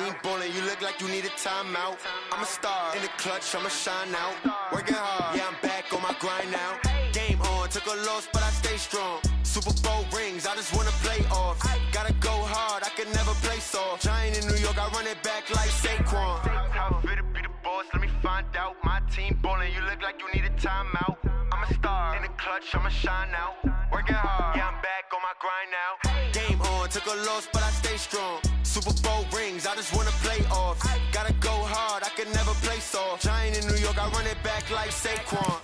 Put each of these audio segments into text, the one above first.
team ballin', you look like you need a timeout. I'm a star in the clutch, I'ma shine out. Working hard, yeah, I'm back on my grind now. Game on, took a loss, but I stay strong. Super Bowl rings, I just wanna play off. Gotta go hard, I can never play soft. Giant in New York, I run it back like Saquon. How fit to be the boss, let me find out. My team ballin', you look like you need a timeout. I'm a star in the clutch, I'ma shine out. Working hard, yeah, I'm back on my grind now. Game on, took a loss, but I stay strong. Super Bowl rings, I just wanna play off. Gotta go hard, I can never play soft. Giant in New York, I run it back like Saquon.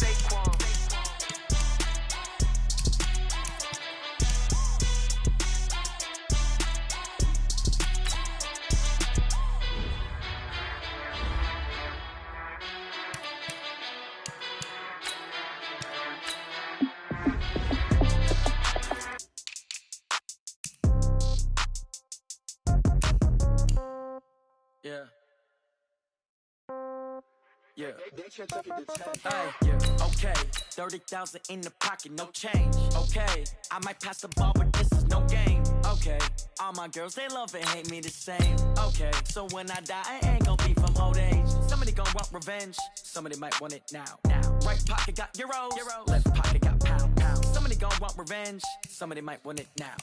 Yeah. Yeah. Hey, yeah. Okay. 30,000 in the pocket, no change. Okay. I might pass the ball, but this is no game. Okay. All my girls, they love and hate me the same. Okay. So when I die, I ain't gon' be from old age. Somebody gon' want revenge. Somebody might want it now. Right pocket got euros. Left pocket got pound. Somebody gon' want revenge. Somebody might want it now.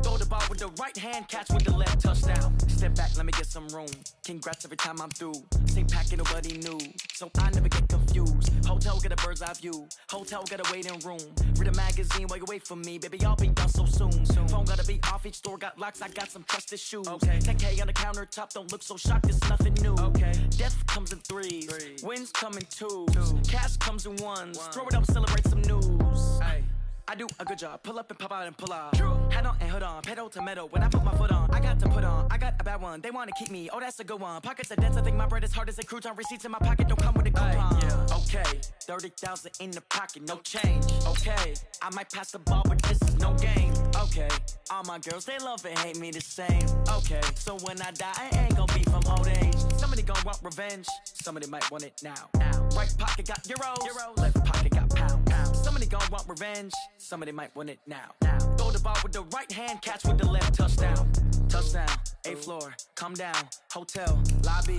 Throw the ball with the right hand, catch with the left, touchdown. Step back, let me get some room. Congrats every time I'm through. Same packet, nobody knew. So I never get confused. Hotel get a bird's eye view. Hotel get a waiting room. Read a magazine while you wait for me. Baby, I'll be done so soon. Phone gotta be off, each store got locks. I got some trusted shoes. 10K on the countertop, don't look so shocked, it's nothing new. Death comes in threes. Wins come in twos. Cash comes in ones. Throw it up, celebrate some news. I do a good job, pull up and pop out and pull off. Hat on and hood on, pedal to metal. When I put my foot on, I got to put on. I got a bad one, they wanna keep me. Oh, that's a good one. Pockets are dense, I think my bread is hard as a crouton. Receipts in my pocket don't come with a coupon. Okay, 30,000 in the pocket, no change. Okay, I might pass the ball, but this is no game. Okay, all my girls, they love and hate me the same. Okay, so when I die, I ain't gon' be from old age. Somebody gon' want revenge, somebody might want it now. Right pocket got euros, left pocket got pound. Somebody gon' want revenge, somebody might want it now. Throw the ball with the right hand, catch with the left, touchdown. Touchdown, 8th floor, come down, hotel, lobby.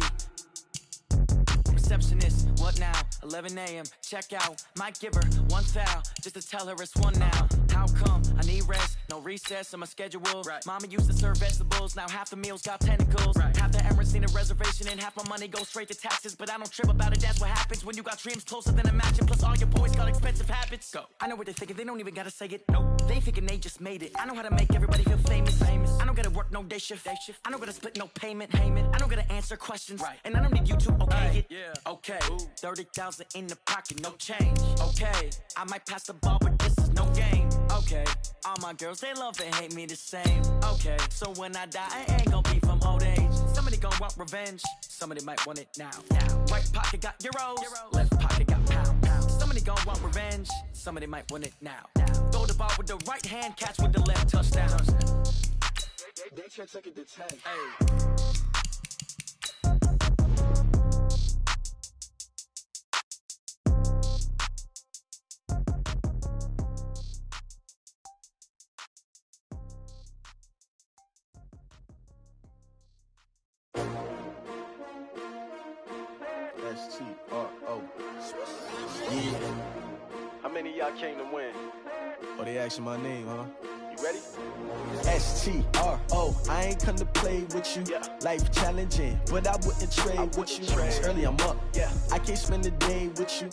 Receptionist, what now? 11 a.m., check out. Might give her one foul, just to tell her it's one now. How come? I need rest, no recess in my schedule. Mama used to serve vegetables, now half the meals got tentacles. Half the Emirates need a reservation and half my money goes straight to taxes. But I don't trip about it, that's what happens when you got dreams closer than a matching. Plus all your boys got expensive habits. Go. I know what they're thinking, they don't even gotta say it. Nope. They thinking they just made it. I know how to make everybody feel famous. I don't gotta work no day shift. I don't gotta split no payment. I don't gotta answer questions. And I don't need you to okay it. Okay, 30,000 in the pocket, no change. Okay, I might pass the ball, but this is no game. Okay, all my girls, they love and hate me the same. Okay, so when I die, I ain't gon' be from old age. Somebody gon' want revenge, somebody might want it now. Right pocket got euros, left pocket got pound. Somebody gon' want revenge, somebody might want it now. Throw the ball with the right hand, catch with the left, touchdown. They can't take it to 10. S-T-R-O. Yeah. How many of y'all came to win? Oh, they asking my name, huh? You ready? S-T-R-O. I ain't come to play with you. Life challenging, but I wouldn't trade with you. It's early, I'm up. I can't spend the day with you.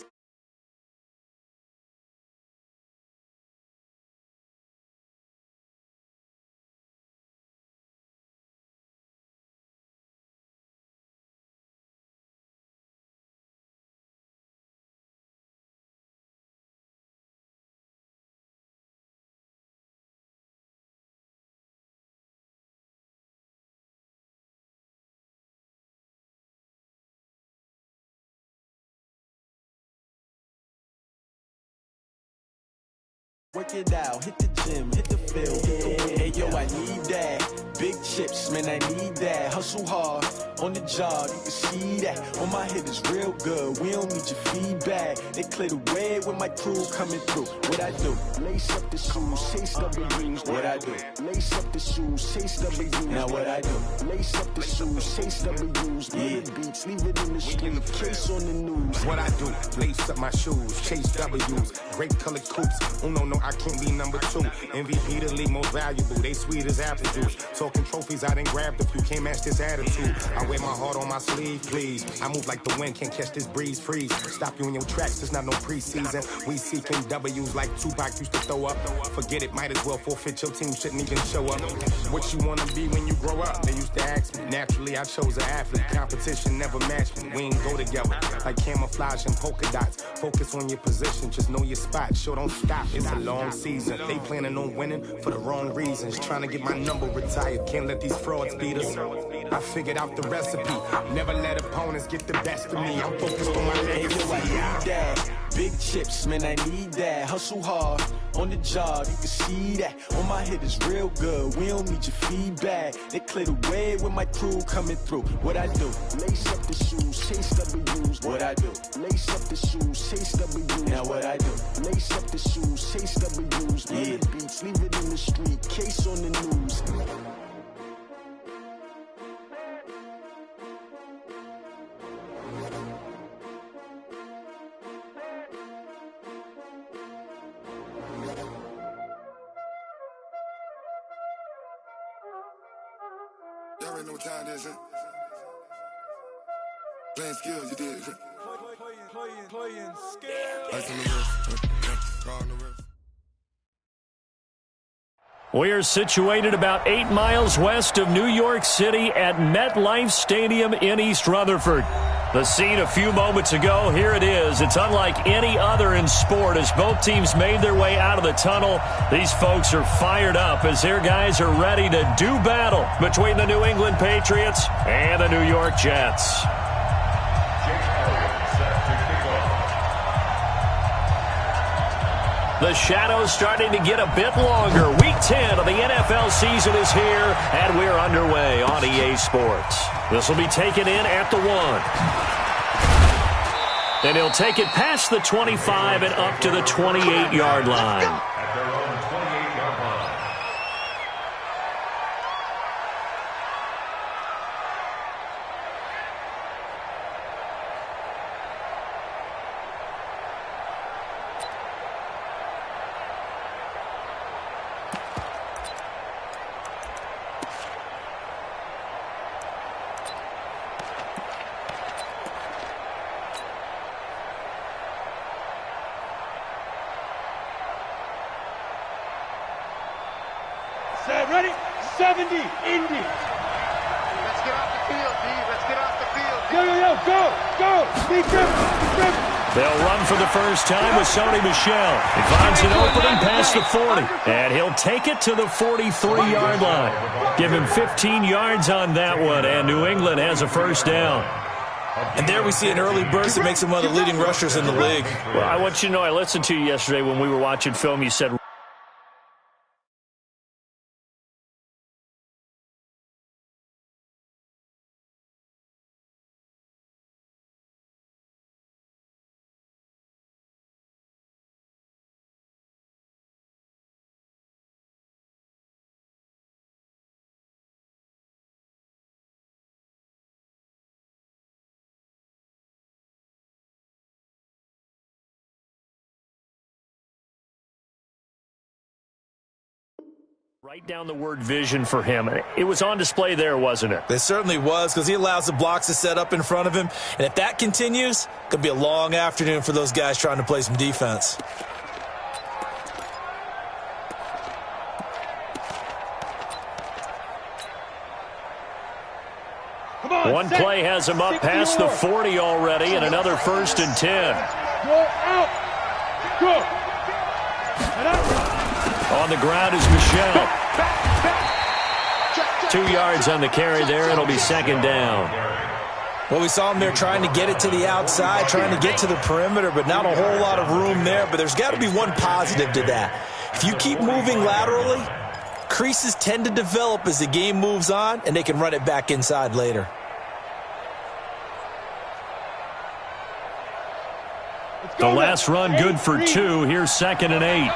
Work it out, hit the gym, hit the field, hit the win. Hey yo, I need that. Big chips, man, I need that. Hustle hard, on the job, you can see that. On my head is real good, we don't need your feedback. They clear the way with my crew coming through. What I do? Lace up the shoes, chase W's. What I do? Lace up the shoes, chase W's. Now what I do? Lace up the shoes, chase W's. Yeah, beats, leave it in the street, case on the news. What I do? Lace up my shoes, chase W's. Great colored coops. Oh no, I can't be number 2. MVP the league most valuable. They sweet as apple juice. Talking trophies, I done grabbed a few. Can't match this attitude. I wear my heart on my sleeve, please. I move like the wind, can't catch this breeze. Freeze. Stop you in your tracks. There's not no preseason. We seeking W's like Tupac used to throw up. Forget it, might as well forfeit. Your team shouldn't even show up. What you wanna be when you grow up? They used to ask me. Naturally, I chose an athlete. Competition never matched me. We ain't go together like camouflage and polka dots. Focus on your position, just know your spot. Sure, don't stop. It's a long season. They planning on winning for the wrong reasons. Trying to get my number retired. Can't let these frauds beat us. I figured out the recipe. Never let opponents get the best of me. I'm focused on my legacy. I need that. Big chips, man, I need that. Hustle hard, on the job, you can see that. On my head is real good, we don't need your feedback. They clear the way with my crew coming through. What I do? Lace up the shoes, chase W's. What I do? Lace up the shoes, chase W's. Now what I do? Lace up the shoes, chase W's. Yeah, beats, leave it in the street, case on the news. Y'all already know what time it is, huh? Playing skills, you did. Playing skills. Ice on the wrist, car on the wrist. We are situated about 8 miles west of New York City at MetLife Stadium in East Rutherford. The scene a few moments ago, here it is. It's unlike any other in sport as both teams made their way out of the tunnel. These folks are fired up as their guys are ready to do battle between the New England Patriots and the New York Jets. The shadow's starting to get a bit longer. Week 10 of the NFL season is here, and we're underway on EA Sports. This will be taken in at the 1. And he'll take it past the 25 and up to the 28-yard line. Ready? 70, Indy. Let's get off the field, D. Let's get off the field. Go. Be driven. They'll run for the first time with Sony Michel. He finds an opening past the 40. And he'll take it to the 43-yard line. Give him 15 yards on that one, and New England has a first down. And there we see an early burst that makes him one of the leading rushers in the league. Well, I want you to know, I listened to you yesterday when we were watching film. You said write down the word vision for him. It was on display there, wasn't it? It certainly was, because he allows the blocks to set up in front of him. And if that continues, it could be a long afternoon for those guys trying to play some defense. One play has him up past the 40 already, and another 1st and 10. Go out. Go. On the ground is Michel. 2 yards on the carry there. It'll be 2nd down. Well, we saw him there trying to get it to the outside, trying to get to the perimeter, but not a whole lot of room there. But there's got to be one positive to that. If you keep moving laterally, creases tend to develop as the game moves on, and they can run it back inside later. The last run good for 2. Here's 2nd and 8.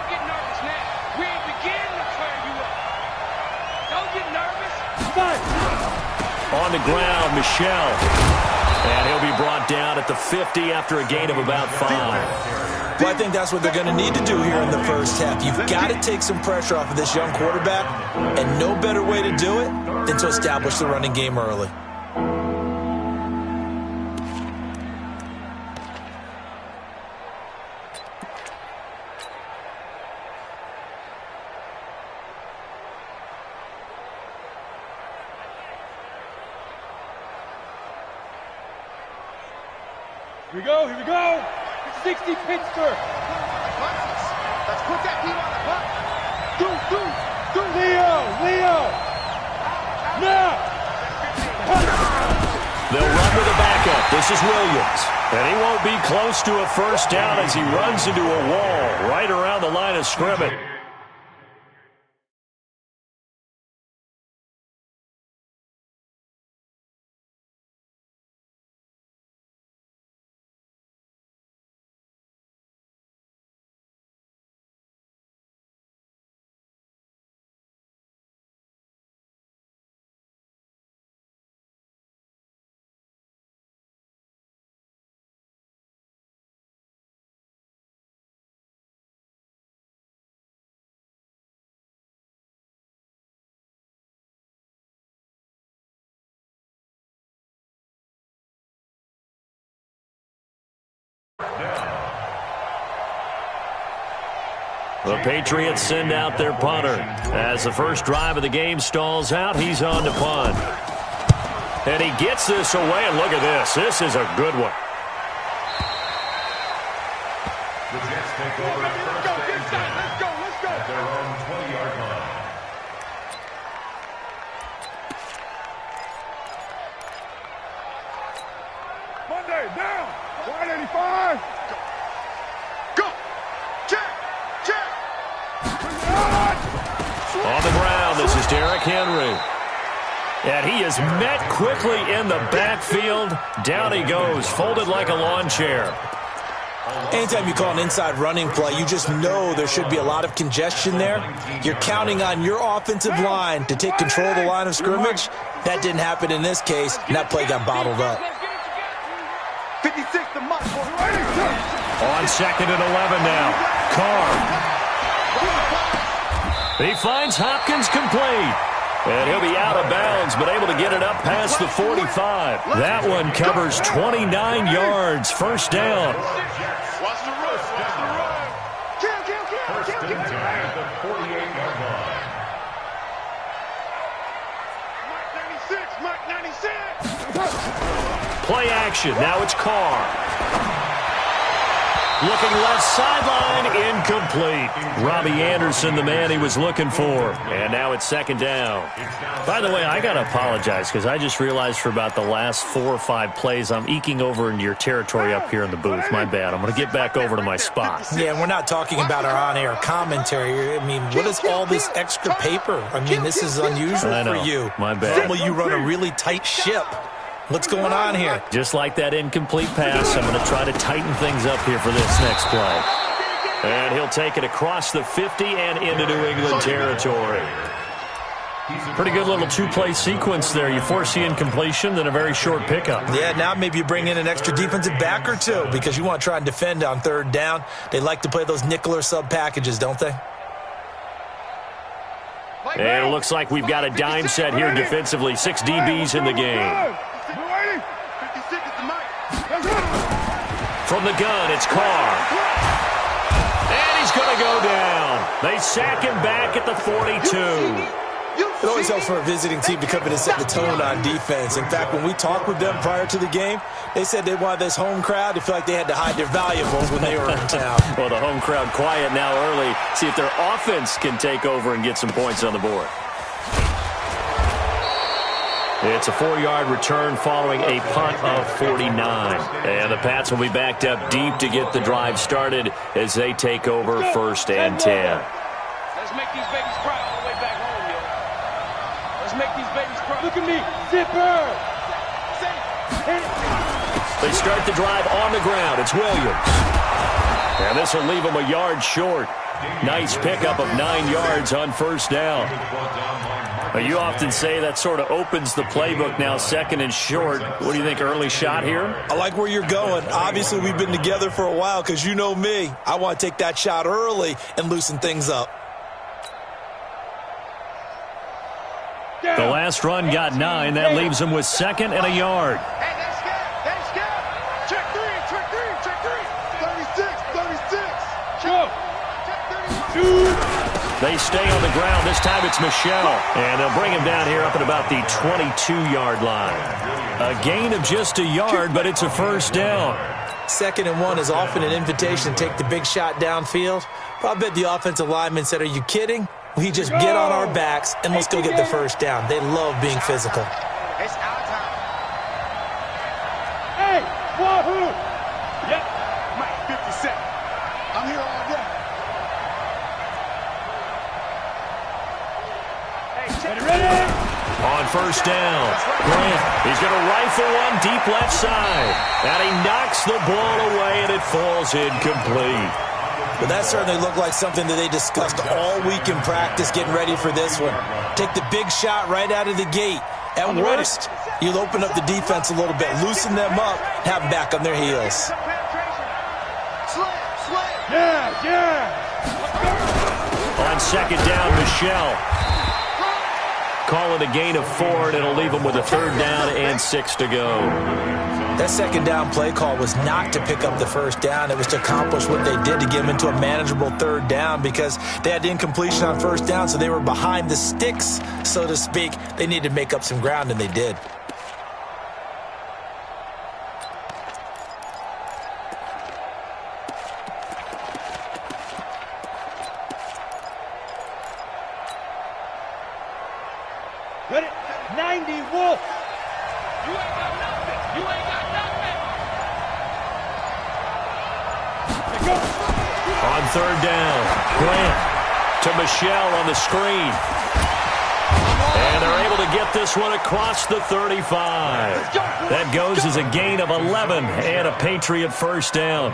On the ground, Michel. And he'll be brought down at the 50 after a gain of about 5. Well, I think that's what they're going to need to do here in the first half. You've got to take some pressure off of this young quarterback, and no better way to do it than to establish the running game early. Here we go. 60 Pittsburgh. Let's put that heat on the button. Do. Leo. Now. They'll run with a backup. This is Williams. And he won't be close to a first down as he runs into a wall right around the line of scrimmage. The Patriots send out their punter. As the first drive of the game stalls out, he's on to punt. And he gets this away, and look at this. This is a good one. The Jets take over first and 10 at their own 20-yard line. Monday, down. 185. Go. Check. On the ground, this is Derrick Henry. And he is met quickly in the backfield. Down he goes, folded like a lawn chair. Anytime you call an inside running play, you just know there should be a lot of congestion there. You're counting on your offensive line to take control of the line of scrimmage. That didn't happen in this case, and that play got bottled up. 56 to Mike. On 2nd and 11 now. Carr. He finds Hopkins complete. And he'll be out of bounds, but able to get it up past the 45. That one covers 29 yards. First down. Watch the run. First and 10 at the 48-yard line. Mike 96. Play action. Now it's Carr. Looking left sideline, incomplete. Robbie Anderson, the man he was looking for. And now it's 2nd down. By the way, I got to apologize because I just realized for about the last 4 or 5 plays, I'm eking over into your territory up here in the booth. My bad. I'm going to get back over to my spot. Yeah, and we're not talking about our on-air commentary. I mean, what is all this extra paper? I mean, this is unusual for you. My bad. Normally you run a really tight ship. What's going on here? Just like that incomplete pass, I'm going to try to tighten things up here for this next play. And he'll take it across the 50 and into New England territory. Pretty good little 2-play sequence there. You force the incompletion, then a very short pickup. Yeah, now maybe you bring in an extra defensive back or two because you want to try and defend on 3rd down. They like to play those nickel or sub packages, don't they? And it looks like we've got a dime set here defensively. 6 DBs in the game. From the gun, it's Carr. And he's going to go down. They sack him back at the 42. It always helps for a visiting team to come in and set the tone on defense. In fact, when we talked with them prior to the game, they said they wanted this home crowd to feel like they had to hide their valuables when they were in town. Well, the home crowd quiet now early. See if their offense can take over and get some points on the board. It's a 4-yard return following a punt of 49. And the Pats will be backed up deep to get the drive started as they take over 1st and 10. make these babies cry all the way back home, yo. Let's make these babies cry. Look at me, zipper. They start the drive on the ground. It's Williams. And this will leave him a yard short. Nice pickup of 9 yards on first down. You often say that sort of opens the playbook now, second and short. What do you think, early shot here? I like where you're going. Obviously, we've been together for a while because you know me. I want to take that shot early and loosen things up. The last run got 9. That leaves him with second and a yard. Hey, that's good. Check three. 36. Go. They stay on the ground. This time it's Michelle. And they'll bring him down here up at about the 22-yard line. A gain of just a yard, but it's a first down. 2nd and 1 is often an invitation to take the big shot downfield. But I bet the offensive lineman said, are you kidding? We just get on our backs and let's go get the first down. They love being physical. It's our time. Hey, wahoo! Yep. Mike, 57. I'm here all day. Ready? On first down, Grant, he's going to rifle one deep left side. And he knocks the ball away, and it falls incomplete. But that certainly looked like something that they discussed all week in practice getting ready for this one. Take the big shot right out of the gate. At worst, you'll open up the defense a little bit, loosen them up, have them back on their heels. Yeah. On second down, Michelle. Call it a gain of 4, and it'll leave them with a third down and 6 to go. That second down play call was not to pick up the first down. It was to accomplish what they did to get them into a manageable third down because they had incompletion on first down, so they were behind the sticks, so to speak. They needed to make up some ground, and they did. Ready? 90, Wolf. You ain't got nothing. On third down, Grant to Michelle on the screen. And they're able to get this one across the 35. That goes as a gain of 11 and a Patriot first down.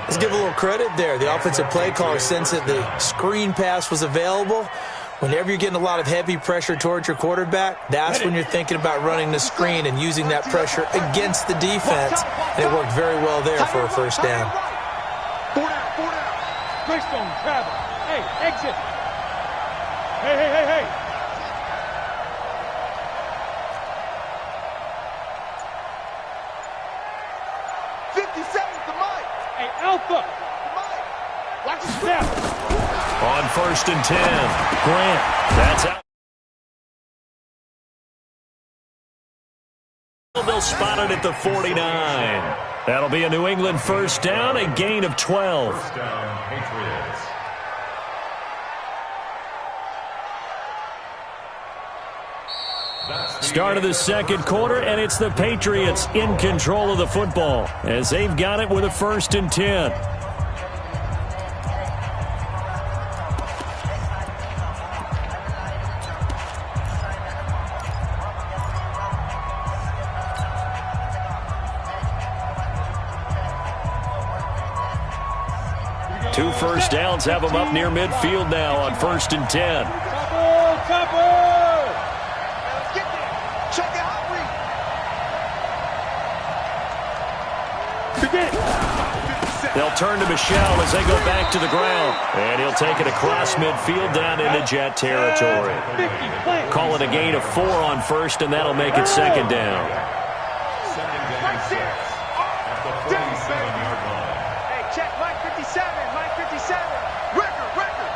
Let's give a little credit there. The offensive play caller sensed that the screen pass was available. Whenever you're getting a lot of heavy pressure towards your quarterback, that's when you're thinking about running the screen and using that pressure against the defense. And it worked very well there for a first down. 4 down. Greystone, travel. Hey, exit. Hey. 57's the mic. Hey, Alpha. The mic. Watch the step. On first and 10, Grant. That's out. They'll spot it at the 49. That'll be a New England first down, a gain of 12. First down, Patriots. Start of the second quarter, and it's the Patriots in control of the football as they've got it with a first and 10. Two first downs have them up near midfield now on first and 10. Couple. Check it out, They'll turn to Michelle as they go back to the ground. And he'll take it across midfield down into Jet territory. Call it a gain of 4 on first, and that'll make it second down. Hey, check Mike 57. Mike 57. Record.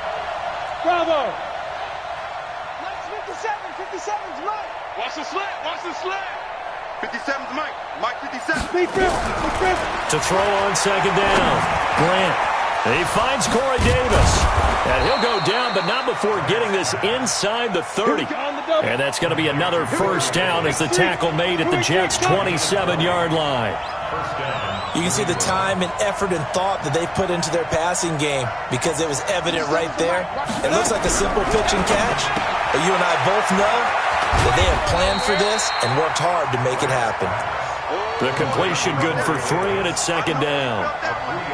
Bravo. Mike's 57. 57's Mike. Watch the slant. 57's Mike. Mike 57. Big rip. To throw on second down, Grant. He finds Corey Davis. And he'll go down, but not before getting this inside the 30. And that's going to be another first down as the tackle made at the Jets' 27-yard line. You can see the time and effort and thought that they put into their passing game because it was evident right there. It looks like a simple pitch and catch, but you and I both know that they have planned for this and worked hard to make it happen. The completion good for 3, and it's second down.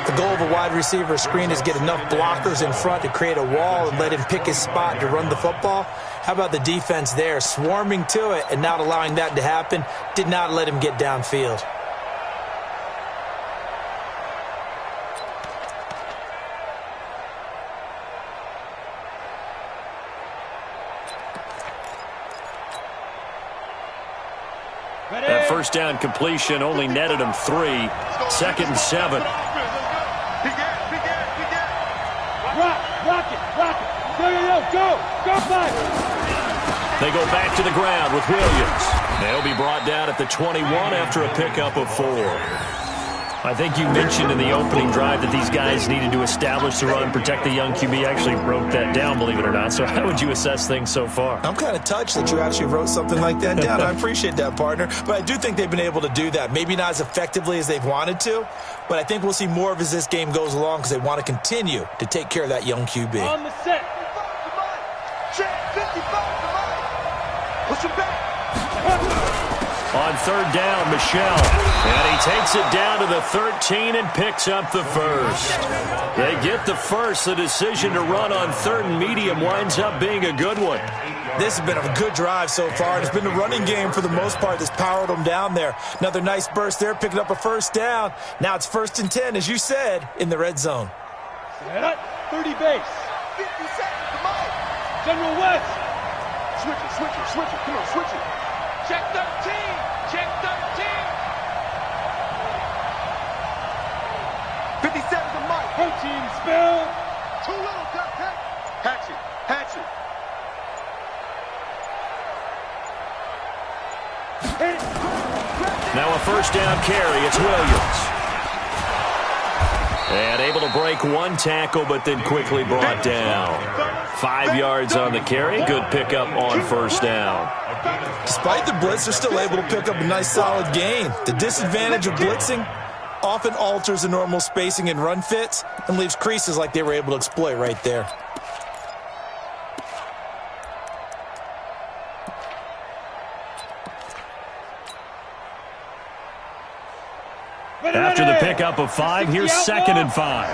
The goal of a wide receiver screen is get enough blockers in front to create a wall and let him pick his spot to run the football. How about the defense there, swarming to it and not allowing that to happen? Did not let him get downfield. That first down completion only netted him 3. Second and 7. Rock it. Go, five. They go back to the ground with Williams. They'll be brought down at the 21 after a pickup of 4. I think you mentioned in the opening drive that these guys needed to establish the run, protect the young QB. I actually wrote that down, believe it or not. So how would you assess things so far? I'm kind of touched that you actually wrote something like that down. I appreciate that, partner. But I do think they've been able to do that. Maybe not as effectively as they've wanted to, but I think we'll see more of as this game goes along because they want to continue to take care of that young QB. On the set. Check 55. Push him back. On third down, Michelle. And he takes it down to the 13 and picks up the first. They get the first. The decision to run on third and medium winds up being a good one. This has been a good drive so far. It's been the running game for the most part that's powered them down there. Another nice burst there, picking up a first down. Now it's 1st and 10, as you said, in the red zone. 30 base. 50 seconds, come on. General West. Switch it. Come on, switch it. Check 13. Check 13. 57 to Mike. Protein spill. Too little, duck. Hatch it. Now a first down carry. It's Williams. And able to break one tackle, but then quickly brought down. 5 yards on the carry. Good pickup on first down. Despite the blitz, they're still able to pick up a nice solid gain. The disadvantage of blitzing often alters the normal spacing and run fits and leaves creases like they were able to exploit right there. After the pickup of 5, here's 2nd and 5.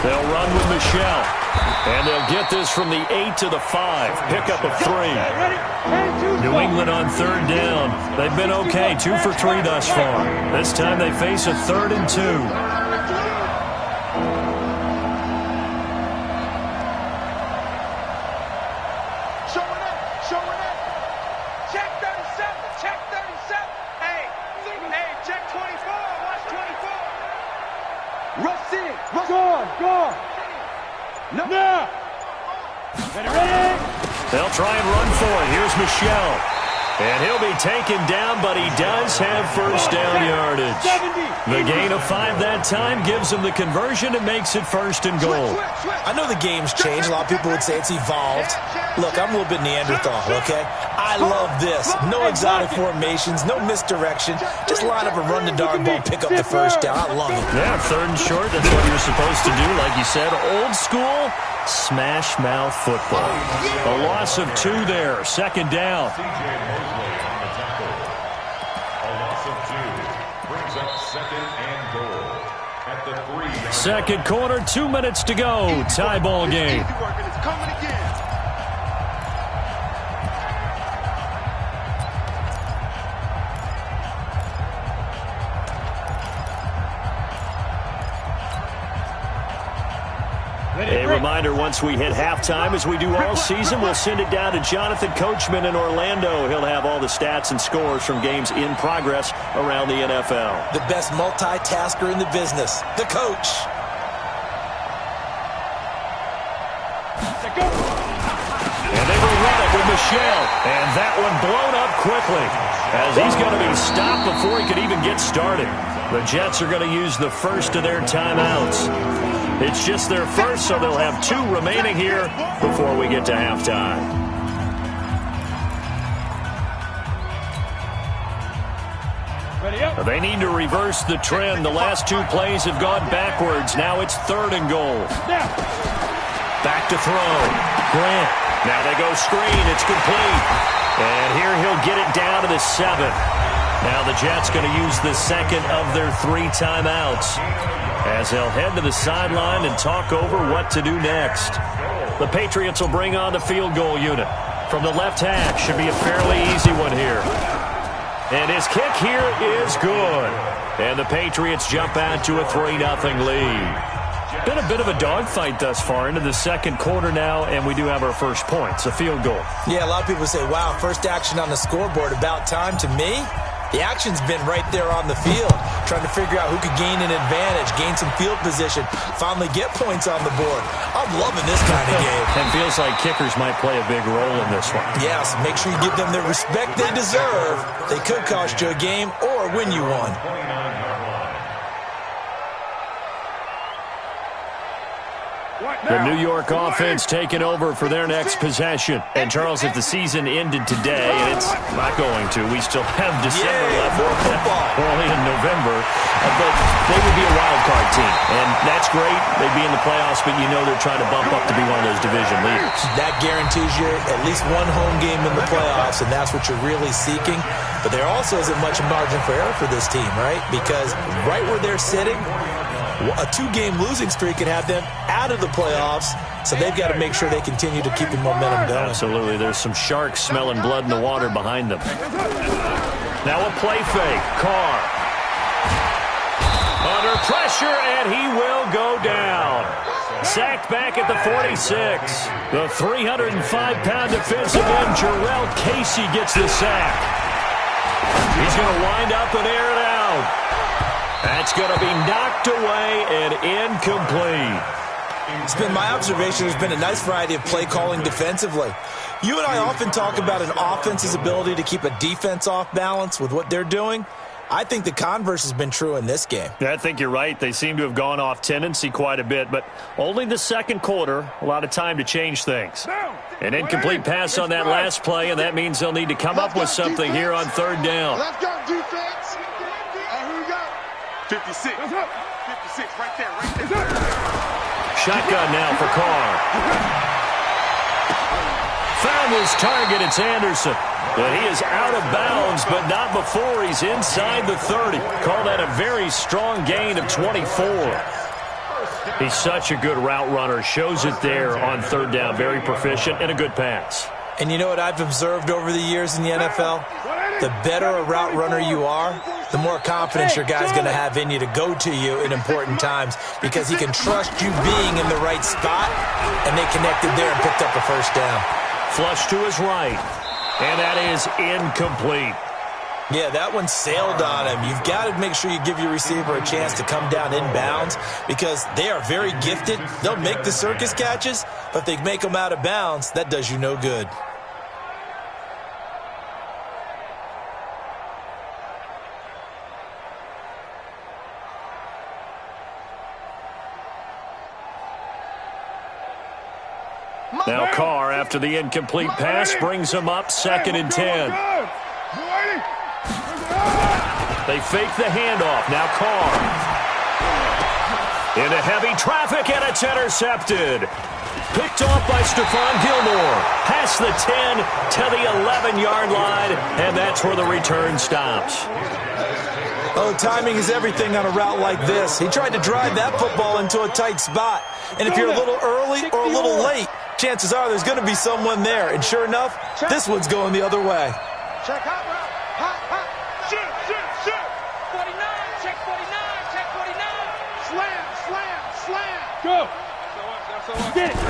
They'll run with Michelle. And they'll get this from the 8 to the 5. Pickup of 3. New England on third down. They've been okay, 2 for 3 thus far. This time they face a 3rd and 2. They'll try and run for it. Here's Michelle. And he'll be taken down, but he does have first down yardage. The gain of 5 that time gives him the conversion and makes it 1st and goal. I know the game's changed. A lot of people would say it's evolved. Look, I'm a little bit Neanderthal, okay? I love this. No exotic formations, no misdirection. Just line up a run the dog ball, pick up the first down. I love it. Yeah, 3rd and short. That's what you're supposed to do. Like you said, old school smash mouth football. A loss of 2 there. 2nd down. Second quarter, 2 minutes to go. Tie ball game. A reminder, once we hit halftime, as we do all season, we'll send it down to Jonathan Coachman in Orlando. He'll have all the stats and scores from games in progress around the NFL. The best multitasker in the business, the coach. And they will run it with Michelle. And that one blown up quickly as he's going to be stopped before he could even get started. The Jets are going to use the first of their timeouts. It's just their first, so they'll have 2 remaining here before we get to halftime. They need to reverse the trend. The last 2 plays have gone backwards. Now it's 3rd and goal. Back to throw. Grant. Now they go screen. It's complete. And here he'll get it down to the 7. Now the Jets going to use the second of their 3 timeouts as they'll head to the sideline and talk over what to do next. The Patriots will bring on the field goal unit. From the left hash, should be a fairly easy one here. And his kick here is good. And the Patriots jump out to a 3-0 lead. Been a bit of a dogfight thus far into the second quarter now, and we do have our first points, a field goal. Yeah, a lot of people say, wow, first action on the scoreboard, about time. To me, the action's been right there on the field, trying to figure out who could gain an advantage, gain some field position, finally get points on the board. I'm loving this kind of game. And feels like kickers might play a big role in this one. Yes, make sure you give them the respect they deserve. They could cost you a game or win you one. The New York offense taking over for their next possession. And, Charles, if the season ended today, and it's not going to, we still have December left. We're only in November. But they would be a wild card team. And that's great. They'd be in the playoffs, but you know they're trying to bump up to be one of those division leaders. That guarantees you at least one home game in the playoffs, and that's what you're really seeking. But there also isn't much margin for error for this team, right? Because right where they're sitting, a 2-game losing streak could have them out of the playoffs, so they've got to make sure they continue to keep the momentum going. Absolutely. There's some sharks smelling blood in the water behind them. Now a play fake. Carr. Under pressure, and he will go down. Sacked back at the 46. The 305-pound defensive end, Jarrell Casey, gets the sack. He's going to wind up and air it out. That's going to be knocked away and incomplete. It's been my observation there's been a nice variety of play calling defensively. You and I often talk about an offense's ability to keep a defense off balance with what they're doing. I think the converse has been true in this game. I think you're right. They seem to have gone off tendency quite a bit, but only the second quarter, a lot of time to change things. An incomplete pass on that last play, and that means they'll need to come up with something here on 3rd down. Let's go, defense. Here we go. 56. 56, right there. Shotgun now for Carr. Found his target. It's Anderson. But he is out of bounds, but not before he's inside the 30. Call that a very strong gain of 24. He's such a good route runner. Shows it there on 3rd down. Very proficient and a good pass. And you know what I've observed over the years in the NFL? The better a route runner you are, the more confidence your guy's going to have in you to go to you in important times because he can trust you being in the right spot, and they connected there and picked up a first down. Flush to his right, and that is incomplete. Yeah, that one sailed on him. You've got to make sure you give your receiver a chance to come down inbounds because they are very gifted. They'll make the circus catches, but if they make them out of bounds, that does you no good. Now Carr, after the incomplete pass, brings him up 2nd and 10. They fake the handoff. Now Carr. Into heavy traffic, and it's intercepted. Picked off by Stephon Gilmore. Past the 10 to the 11-yard line, and that's where the return stops. Oh, timing is everything on a route like this. He tried to drive that football into a tight spot. And if you're a little early or a little late, chances are there's going to be someone there. And sure enough, this one's going the other way. Check hot route. Hot. Shoot. 49. Check 49. Check 49. Slam. Go. Get it.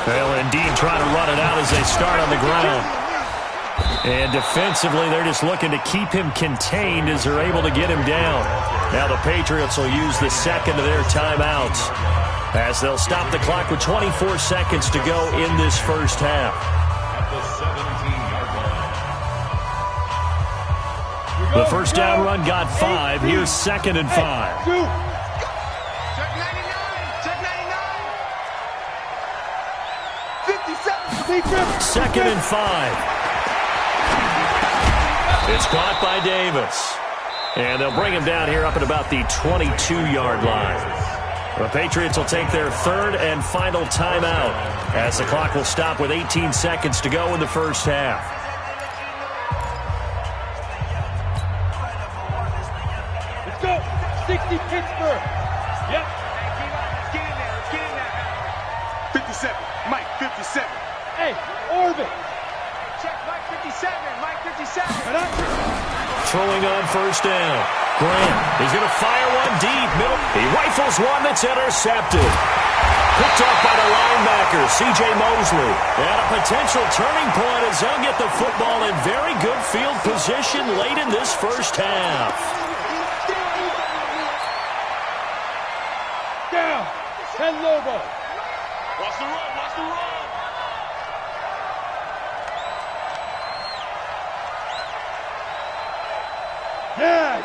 They'll indeed try to run it out as they start on the ground. And defensively, they're just looking to keep him contained as they're able to get him down. Now the Patriots will use the second of their timeouts as they'll stop the clock with 24 seconds to go in this first half. Here The first down run got 5. Here's 2nd and 5. Check 99. Check 99. 57. 2nd and 5. It's caught by Davis. And they'll bring him down here up at about the 22-yard line. The Patriots will take their 3rd and final timeout as the clock will stop with 18 seconds to go in the first half. Let's go. 60 Pittsburgh. Yep. Let's get in there. Let's get in there. 57. Mike, 57. Hey, Orvin. Check Mike 57. Mike 57. Throwing on first down. Grant, he's going to fire one deep. Middle. He rifles one that's intercepted. Picked off by the linebacker, C.J. Mosley. And a potential turning point as they'll get the football in very good field position late in this first half. Down. 10 Lobo. Watch the run. Watch the run.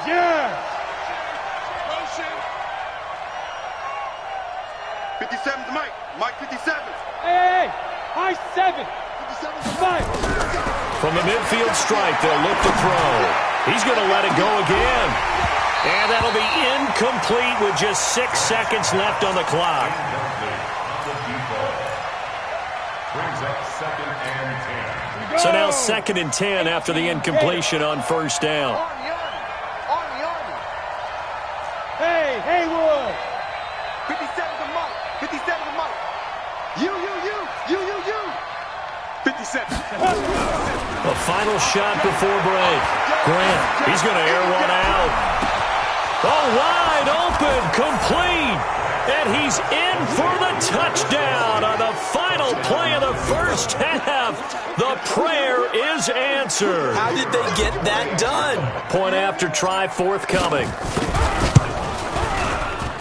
Yeah. Motion. 57's Mike. Mike 57. Hey. High 7. 57's Mike. From the midfield stripe, they'll look to throw. He's going to let it go again. And that'll be incomplete with just 6 seconds left on the clock. Brings up 2nd and 10. So now 2nd and 10 after the incompletion on first down. Hey, Haywood. 57's a Mike. 57's a Mike. You. 57. A final shot before break. Grant, he's going to air one out. Oh, wide open, complete. And he's in for the touchdown on the final play of the first half. The prayer is answered. How did they get that done? Point after try forthcoming.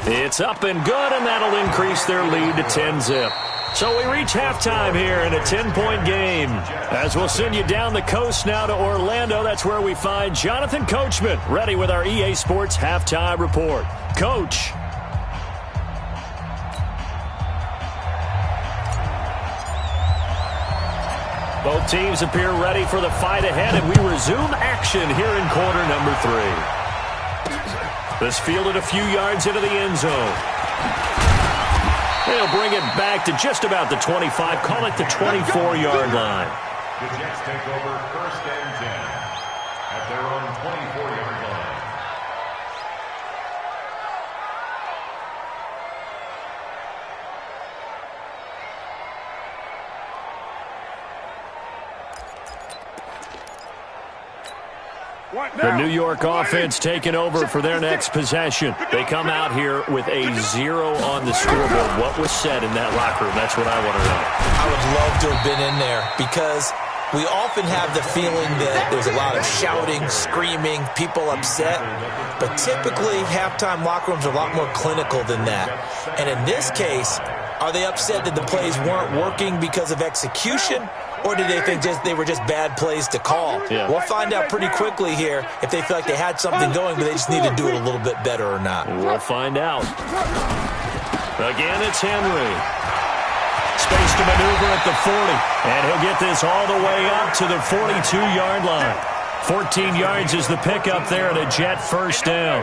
It's up and good, and that'll increase their lead to 10-zip. So we reach halftime here in a 10-point game. As we'll send you down the coast now to Orlando, that's where we find Jonathan Coachman, ready with our EA Sports halftime report. Coach. Both teams appear ready for the fight ahead, and we resume action here in quarter number 3. This fielded a few yards into the end zone. They'll bring it back to just about the 25, call it the 24-yard line. The Jets take over 1st and 10 at their own 24-yard line. The New York offense taking over for their next possession. They come out here with a 0 on the scoreboard. What was said in that locker room? That's what I want to know. I would love to have been in there because we often have the feeling that there's a lot of shouting, screaming, people upset. But typically, halftime locker rooms are a lot more clinical than that. And in this case, are they upset that the plays weren't working because of execution? Or did they think they were just bad plays to call? Yeah. We'll find out pretty quickly here if they feel like they had something going, but they just need to do it a little bit better or not. We'll find out. Again, it's Henry. Space to maneuver at the 40. And he'll get this all the way up to the 42-yard line. 14 yards is the pickup there and a Jet first down.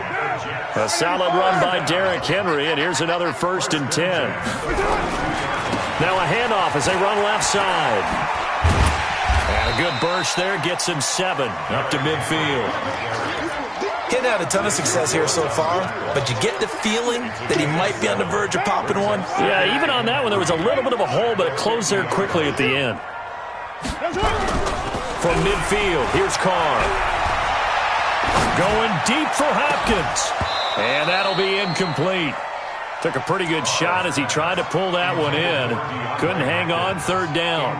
A solid run by Derrick Henry, and here's another 1st and 10. Now a handoff as they run left side. And a good burst there gets him 7 up to midfield. Getting had a ton of success here so far, but you get the feeling that he might be on the verge of popping one. Yeah, even on that one, there was a little bit of a hole, but it closed there quickly at the end. From midfield, here's Carr. Going deep for Hopkins. And that'll be incomplete. Took a pretty good shot as he tried to pull that one in. Couldn't hang on, 3rd down.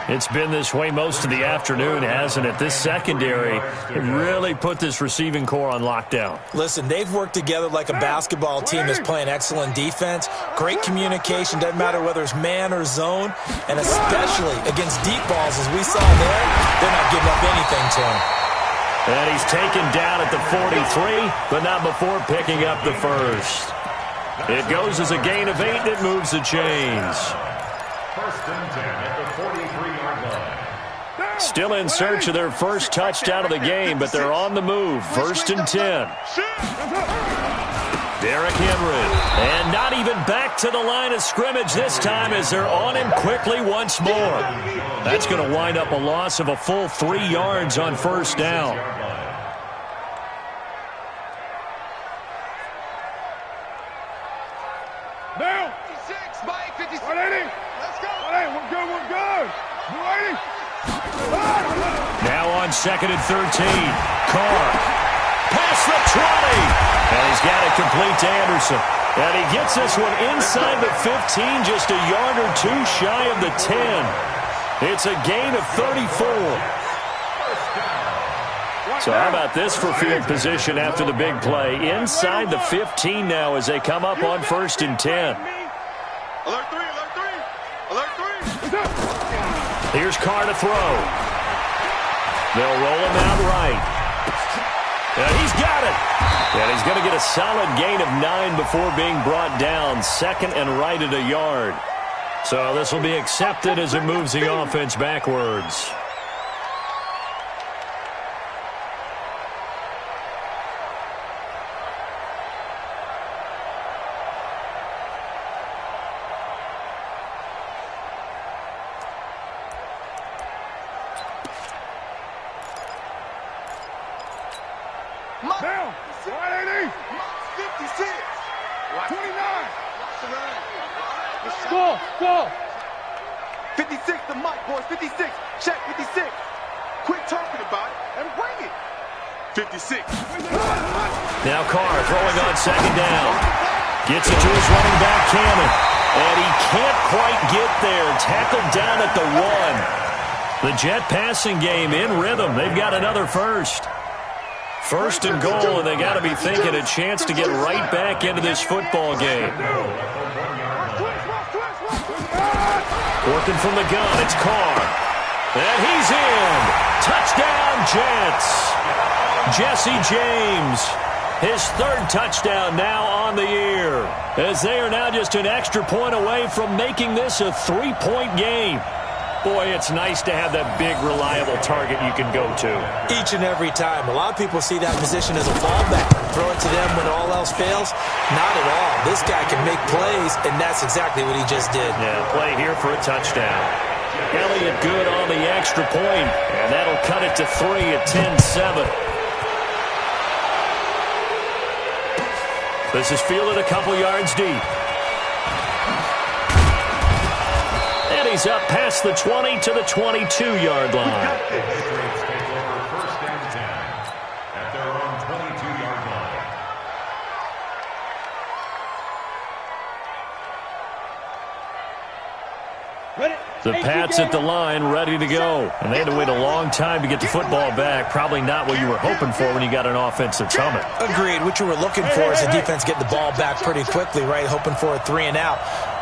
It's been this way most of the afternoon, hasn't it? This secondary really put this receiving core on lockdown. Listen, they've worked together like a basketball team that's playing excellent defense. Great communication, doesn't matter whether it's man or zone. And especially against deep balls, as we saw there, they're not giving up anything to him. And he's taken down at the 43, but not before picking up the first. It goes as a gain of 8, and it moves the chains. First and 10 at the 43-yard line. Still in search of their first touchdown of the game, but they're on the move. First and 10. Derrick Henry. And not even back to the line of scrimmage this time as they're on him quickly once more. That's going to wind up a loss of a full 3 yards on first down. Now, 56, Mike, 56. 180. Let's go. 180, we're good, we're good. 180. Now on second and 13. Carr. Past the 20. And he's got it complete to Anderson. And he gets this one inside the 15, just a yard or 2 shy of the 10. It's a gain of 34. So how about this for field position after the big play? Inside the 15 now as they come up on first and 10. Alert 3, alert 3. Alert 3. Here's Carr to throw. They'll roll him out right. And he's got it. And he's going to get a solid gain of 9 before being brought down. Second and right at a yard. So this will be accepted as it moves the offense backwards. Down. 180. 56. 29. Go. 56 to Mike, boys. 56. Check 56. Quit talking about it and bring it. 56. Now Carr throwing on second down. Gets it to his running back, Cannon. And he can't quite get there. Tackled down at the 1. The Jet passing game in rhythm. They've got another first. First and goal, and they got to be thinking a chance to get right back into this football game. Working from the gun, it's Carr. And he's in. Touchdown, Jets. Jesse James, his 3rd touchdown now on the year, as they are now just an extra point away from making this a 3-point game. Boy, it's nice to have that big, reliable target you can go to. Each and every time. A lot of people see that position as a fallback. Throw it to them when all else fails. Not at all. This guy can make plays, and that's exactly what he just did. Yeah, play here for a touchdown. Elliott good on the extra point, and that'll cut it to 3 at 10-7. This is fielded a couple yards deep. And he's up past the 20 to the 22-yard line. Patriots take over first and 10 at their own 22-yard line. The Pats at the line, ready to go. And they had to wait a long time to get the football back. Probably not what you were hoping for when you got an offense that's humming. Agreed. What you were looking for is the defense getting the ball back pretty quickly, right? Hoping for a 3 and out.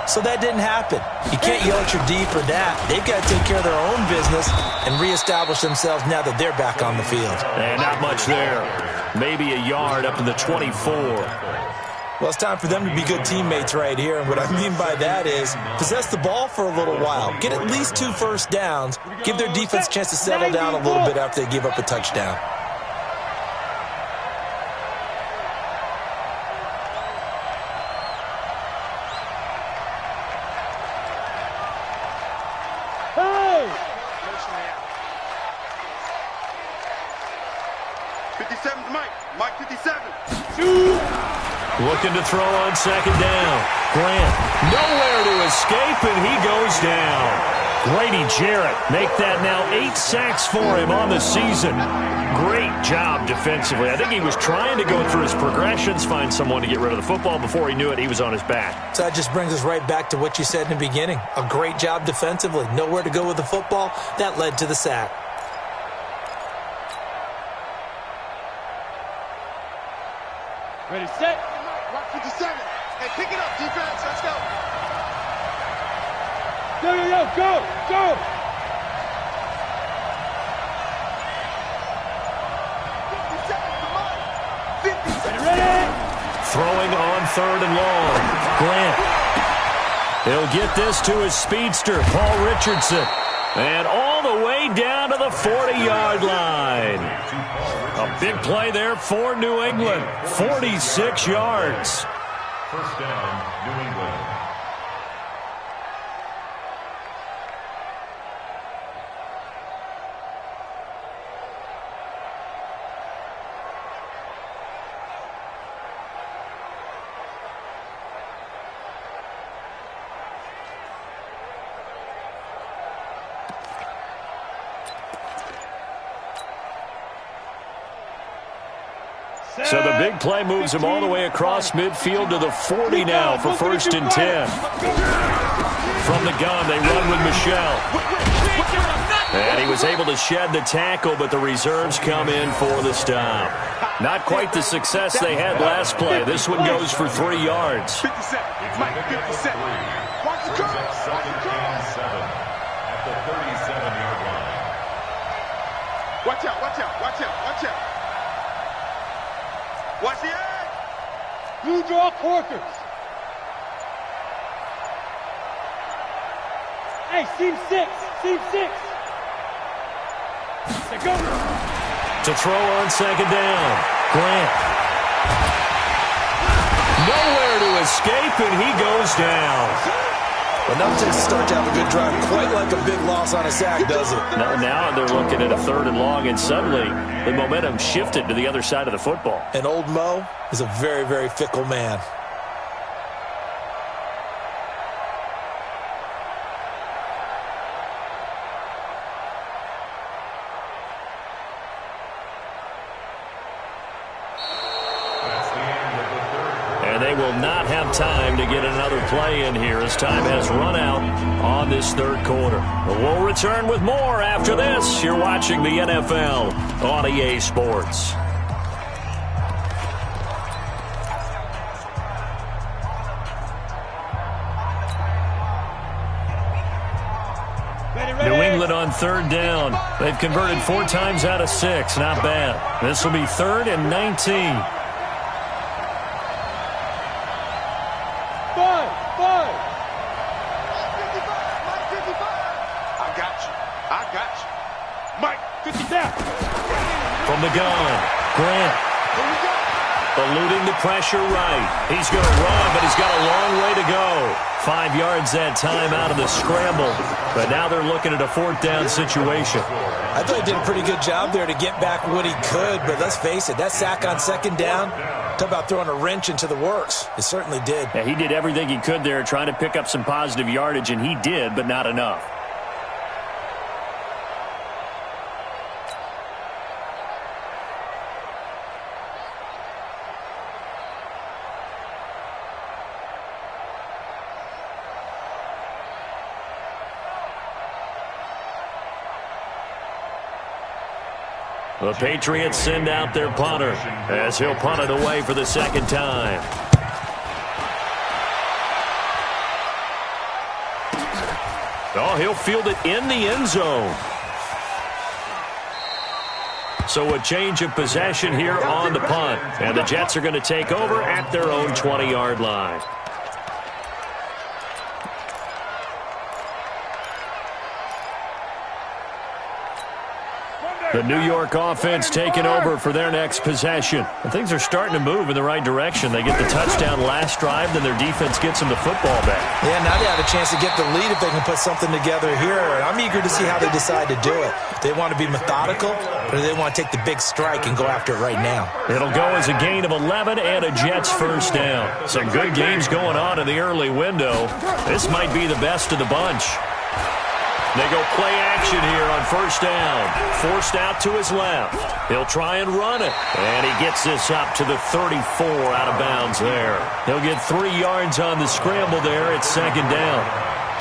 So that didn't happen. You can't yell at your D for that. They've got to take care of their own business and reestablish themselves now that they're back on the field. And not much there. Maybe a yard up to the 24. Well, it's time for them to be good teammates right here. And what I mean by that is possess the ball for a little while. Get at least 2 first downs. Give their defense a chance to settle down a little bit after they give up a touchdown. Hey! 57's Mike. Mike 57. Looking to throw on second down. Grant, nowhere to escape, and he goes down. Grady Jarrett make that now 8 sacks for him on the season. Great job defensively. I think he was trying to go through his progressions, find someone to get rid of the football. Before he knew it, he was on his back. So that just brings us right back to what you said in the beginning. A great job defensively. Nowhere to go with the football. That led to the sack. Ready, set. Rock 57. Hey, pick it up, defense. Let's go. Go. Throwing on 3rd and long. Grant. He'll get this to his speedster, Paul Richardson. And all the way down to the 40-yard line. A big play there for New England. 46 yards. First down, New England. So the big play moves him all the way across midfield to the 40 now for 1st and 10. From the gun, they run with Michel. And he was able to shed the tackle, but the reserves come in for the stop. Not quite the success they had last play. This one goes for 3 yards. 57. Mike, 57. Watch the curve. Watch the curve. 7 at the 37-yard line. Watch out, watch out, watch out, watch out. Watch the edge. Blue draw Corkers. Hey, seam 6. Seam 6. Go. To throw on 2nd down. Grant. Nowhere to escape, and he goes down. Enough to start to have a good drive. Quite like a big loss on a sack, does it? Now they're looking at a 3rd and long, and suddenly the momentum shifted to the other side of the football. And old Mo is a very, very fickle man. They will not have time to get another play in here as time has run out on this 3rd quarter. But we'll return with more after this. You're watching the NFL on EA Sports. New England on 3rd down. They've converted 4 times out of 6. Not bad. This will be 3rd and 19. From the gun, Grant. Eluding the pressure right. He's going to run, but he's got a long way to go. 5 yards that time out of the scramble. But now they're looking at a 4th down situation. I thought he did a pretty good job there to get back what he could, but let's face it, that sack on 2nd down, talk about throwing a wrench into the works. It certainly did. Yeah, he did everything he could there trying to pick up some positive yardage, and he did, but not enough. The Patriots send out their punter as he'll punt it away for the 2nd time. Oh, he'll field it in the end zone. So a change of possession here on the punt. And the Jets are going to take over at their own 20-yard line. The New York offense taking over for their next possession. And things are starting to move in the right direction. They get the touchdown last drive, then their defense gets them the football back. Yeah, now they have a chance to get the lead if they can put something together here. I'm eager to see how they decide to do it. They want to be methodical, or do they want to take the big strike and go after it right now? It'll go as a gain of 11 and a Jets 1st down. Some good games going on in the early window. This might be the best of the bunch. They go play action here on 1st down. Forced out to his left. He'll try and run it. And he gets this up to the 34 out of bounds there. He'll get 3 yards on the scramble there at 2nd down.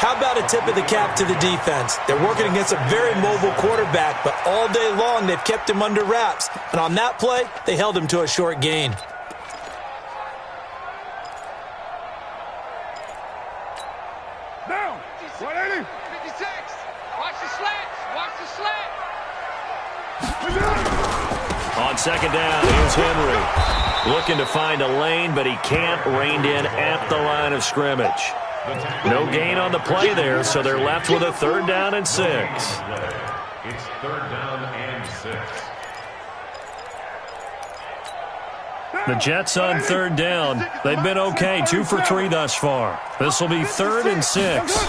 How about a tip of the cap to the defense? They're working against a very mobile quarterback, but all day long they've kept him under wraps. And on that play, they held him to a short gain. Down. 180. 56. Watch the slants. Watch the slant. On second down, here's Henry. Looking to find a lane, but he can't. Reined in at the line of scrimmage. No gain on the play there, so they're left with a 3rd down and 6. It's 3rd down and 6. The Jets on 3rd down. They've been okay, 2 for 3 thus far. This will be 3rd and 6.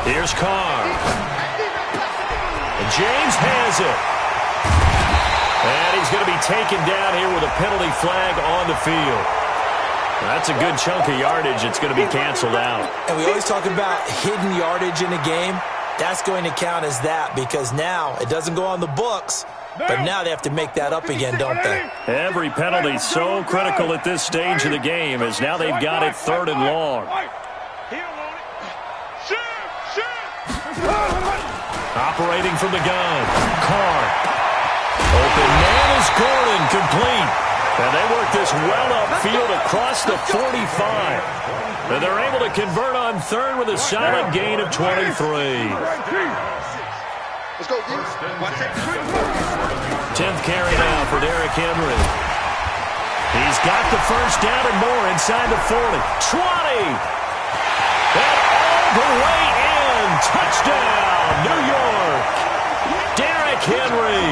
Here's Carr. And James has it. And he's going to be taken down here with a penalty flag on the field. That's a good chunk of yardage. It's going to be canceled out. And we always talk about hidden yardage in a game. That's going to count as that because now it doesn't go on the books, but now they have to make that up again, don't they? Every penalty so critical at this stage of the game as now they've got it 3rd and long. Operating from the gun. Carr. Open man is Gordon, complete. And they work this well upfield across the 45. And they're able to convert on 3rd with a solid gain of 23. Let's go, D. 10th carry now for Derrick Henry. He's got the 1st down and more inside the 40. 20. And all the way in. Touchdown, New York. Derrick Henry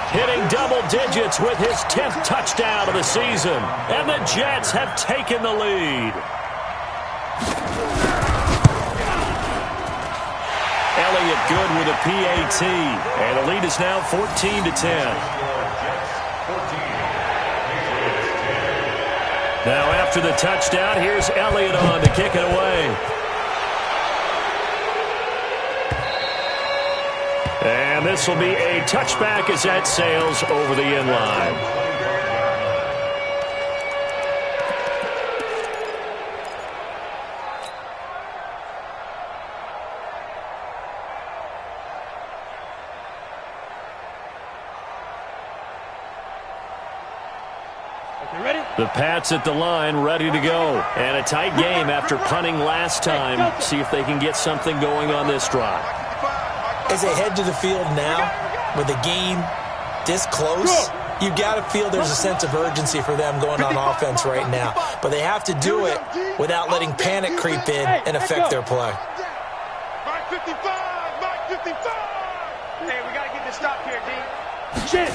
hitting double digits with his 10th touchdown of the season. And the Jets have taken the lead. Elliott good with a PAT. And the lead is now 14-10. Now after the touchdown, here's Elliott on to kick it away. And this will be a touchback as that sails over the end line. The Pats at the line, ready to go. And a tight game after punting last time. See if they can get something going on this drive. As they head to the field now, with the game this close, you got to feel there's a sense of urgency for them going on offense right now. But they have to do it without letting panic creep in and affect their play. Mike 55! Mike 55! Hey, we got to get this stop here, D. Shit!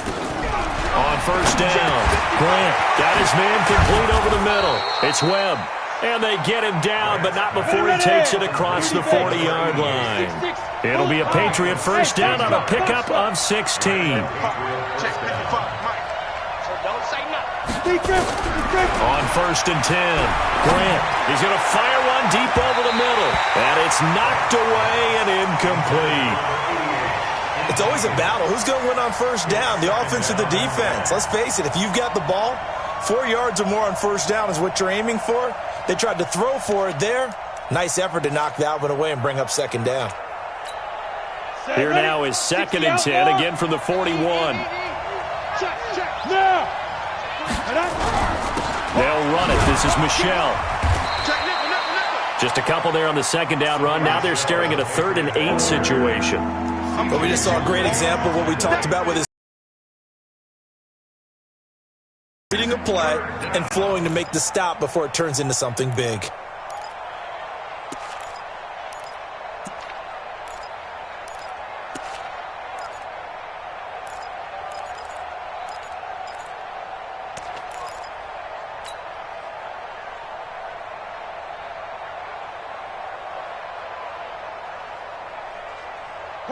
On 1st down, Grant got his man complete over the middle. It's Webb. And they get him down, but not before he takes it across the 40-yard line. It'll be a Patriot 1st down on a pickup of 16. On 1st and 10, Grant, he's going to fire one deep over the middle. And it's knocked away and incomplete. It's always a battle. Who's going to win on 1st down, the offense or the defense? Let's face it, if you've got the ball, 4 yards or more on 1st down is what you're aiming for. They tried to throw for it there. Nice effort to knock that one away and bring up 2nd down. Here now is 2nd and 10, again from the 41. They'll run it. This is Michelle. Just a couple there on the 2nd down run. Now they're staring at a 3rd and 8 situation. But we just saw a great example of what we talked about with his reading a play and flowing to make the stop before it turns into something big.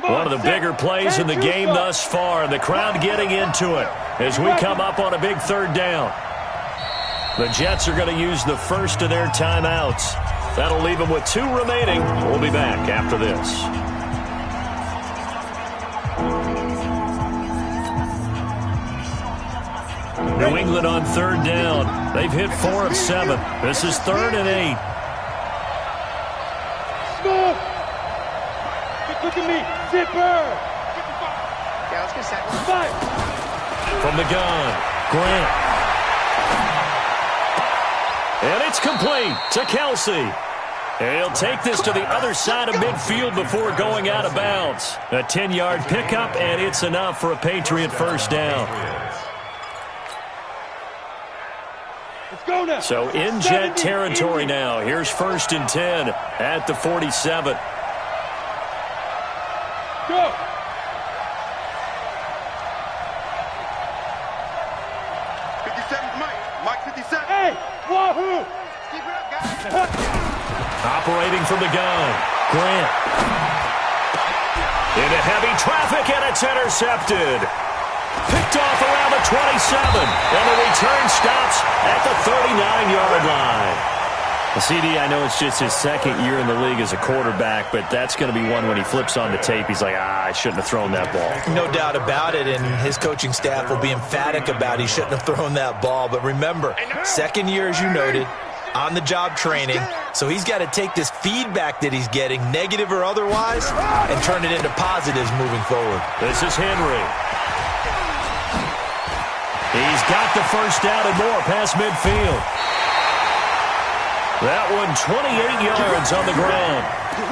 One of the bigger plays in the game thus far. The crowd getting into it as we come up on a big 3rd down. The Jets are going to use the first of their timeouts. That'll leave them with 2 remaining. We'll be back after this. New England on 3rd down. They've hit 4 of 7. This is 3rd and 8. Look at me, zipper! Yeah, let's get set. From the gun, Grant. And it's complete to Kelsey. And he'll take this to the other side of midfield before going out of bounds. A 10-yard pickup, and it's enough for a Patriot 1st down. So in Jet territory now. Here's 1st and 10 at the 47. Go. Mike 57. Hey, wahoo! Keep it up, guys. Operating from the gun. Grant. Into heavy traffic, and it's intercepted. Picked off around the 27, and the return stops at the 39-yard line. CD, I know it's just his 2nd year in the league as a quarterback, but that's going to be one when he flips on the tape. He's like, I shouldn't have thrown that ball. No doubt about it, and his coaching staff will be emphatic about he shouldn't have thrown that ball. But remember, 2nd year, as you noted, on-the-job training, so he's got to take this feedback that he's getting, negative or otherwise, and turn it into positives moving forward. This is Henry. He's got the first down and more past midfield. That one 28 yards on the ground.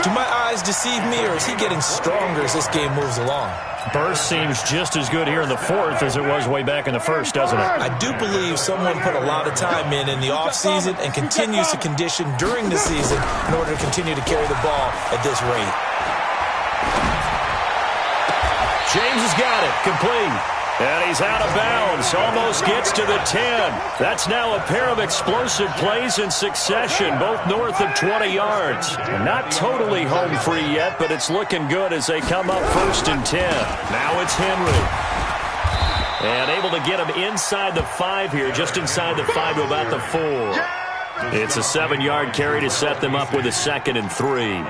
Do my eyes deceive me, or is he getting stronger as this game moves along? Burst seems just as good here in the 4th as it was way back in the 1st, doesn't it? I do believe someone put a lot of time in the offseason and continues to condition during the season in order to continue to carry the ball at this rate. James has got it. Complete. And he's out of bounds. Almost gets to the 10. That's now a pair of explosive plays in succession, both north of 20 yards. Not totally home free yet, but it's looking good as they come up 1st and 10. Now it's Henry. And able to get him inside the 5 here, just inside the 5 to about the 4. It's a 7-yard carry to set them up with a 2nd and 3.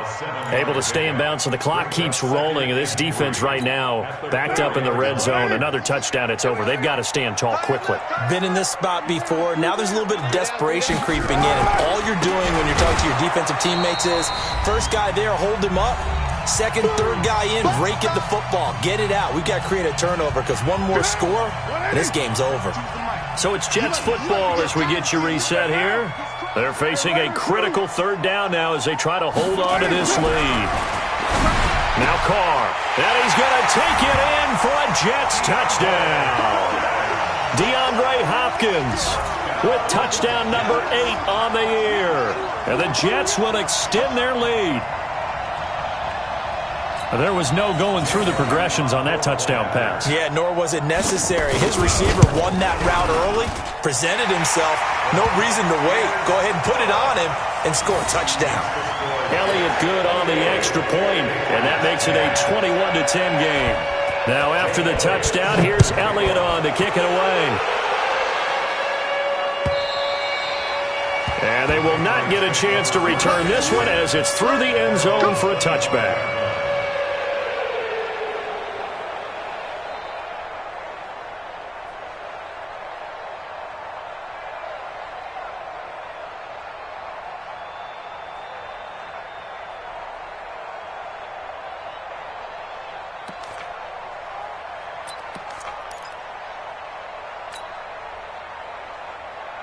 Able to stay in bounds, so the clock keeps rolling. And this defense right now backed up in the red zone. Another touchdown, it's over. They've got to stand tall quickly. Been in this spot before. Now there's a little bit of desperation creeping in. And all you're doing when you're talking to your defensive teammates is, first guy there, hold him up. Second, third guy in, break at the football. Get it out. We've got to create a turnover because one more score, and this game's over. So it's Jets football as we get you reset here. They're facing a critical 3rd down now as they try to hold on to this lead. Now Carr. And he's going to take it in for a Jets touchdown. DeAndre Hopkins with touchdown number 8 on the year. And the Jets will extend their lead. There was no going through the progressions on that touchdown pass. Yeah, nor was it necessary. His receiver won that route early, presented himself, no reason to wait. Go ahead and put it on him and score a touchdown. Elliott good on the extra point, and that makes it a 21-10 game. Now after the touchdown, here's Elliott on to kick it away. And they will not get a chance to return this one as it's through the end zone for a touchback.